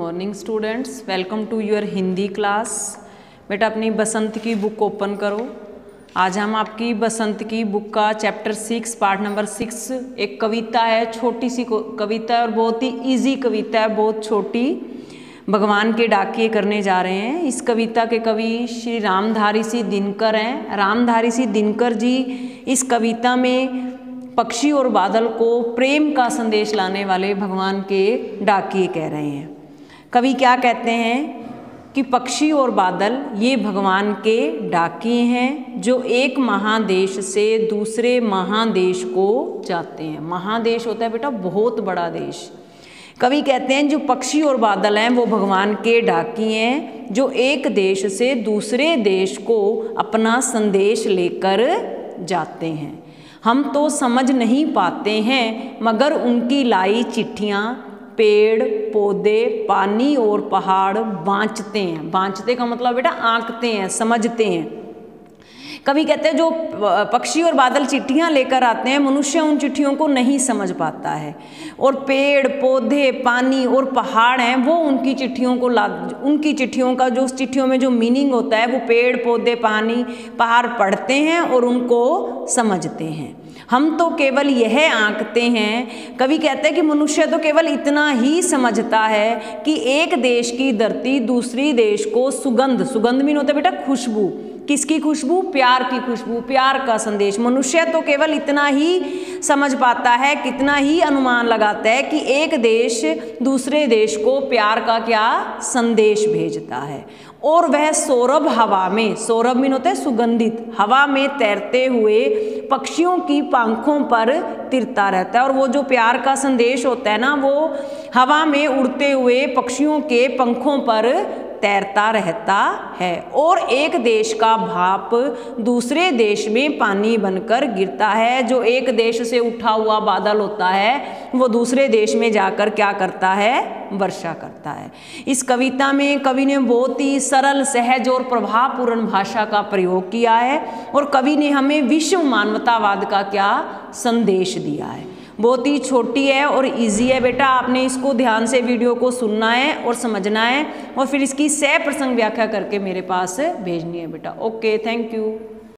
Morning students, welcome to your Hindi class. बेटा अपनी बसंत की बुक ओपन करो। आज हम आपकी बसंत की बुक का चैप्टर 6 पार्ट नंबर 6 एक कविता है, छोटी सी कविता है और बहुत ही इजी कविता है, बहुत छोटी, भगवान के डाकिए करने जा रहे हैं। इस कविता के कवि श्री रामधारी सिंह दिनकर हैं। रामधारी सिंह दिनकर जी इस कविता में पक्षी और बादल को प्रेम का संदेश लाने वाले भगवान के डाकिए कह रहे हैं। कवि क्या कहते हैं कि पक्षी और बादल ये भगवान के डाकिए हैं जो एक महादेश से दूसरे महादेश को जाते हैं। महादेश होता है बेटा बहुत बड़ा देश। कवि कहते हैं जो पक्षी और बादल हैं वो भगवान के डाकिए हैं जो एक देश से दूसरे देश को अपना संदेश लेकर जाते हैं। हम तो समझ नहीं पाते हैं मगर उनकी लाई चिट्ठियाँ पेड़ पौधे पानी और पहाड़ बाँचते हैं। बाँचते का मतलब बेटा आंकते हैं, समझते हैं। कवि कहते हैं जो पक्षी और बादल चिट्ठियाँ लेकर आते हैं मनुष्य उन चिट्ठियों को नहीं समझ पाता है, और पेड़ पौधे पानी और पहाड़ हैं वो उनकी चिट्ठियों को उनकी चिट्ठियों का जो उस चिट्ठियों में जो मीनिंग होता है वो पेड़ पौधे पानी पहाड़ पढ़ते हैं और उनको समझते हैं। हम तो केवल यह आंकते हैं। कवि कहते हैं कि मनुष्य तो केवल इतना ही समझता है कि एक देश की धरती दूसरी देश को सुगंध, सुगंध मीन होता है बेटा खुशबू, किसकी खुशबू? प्यार की खुशबू, प्यार का संदेश। मनुष्य तो केवल इतना ही समझ पाता है, कितना ही अनुमान लगाता है कि एक देश दूसरे देश को प्यार का क्या संदेश भेजता है, और वह सौरभ हवा में, सौरभ मीन होता है सुगंधित, हवा में तैरते हुए पक्षियों की पंखों पर तिरता रहता है। और वो जो प्यार का संदेश होता है ना वो हवा में उड़ते हुए पक्षियों के पंखों पर तैरता रहता है, और एक देश का भाप दूसरे देश में पानी बनकर गिरता है। जो एक देश से उठा हुआ बादल होता है वो दूसरे देश में जाकर क्या करता है? वर्षा करता है। इस कविता में कवि ने बहुत ही सरल सहज और प्रभावपूर्ण भाषा का प्रयोग किया है, और कवि ने हमें विश्व मानवतावाद का क्या संदेश दिया है। बहुत ही छोटी है और इजी है बेटा, आपने इसको ध्यान से वीडियो को सुनना है और समझना है और फिर इसकी सह प्रसंग व्याख्या करके मेरे पास भेजनी है बेटा। Okay, thank you.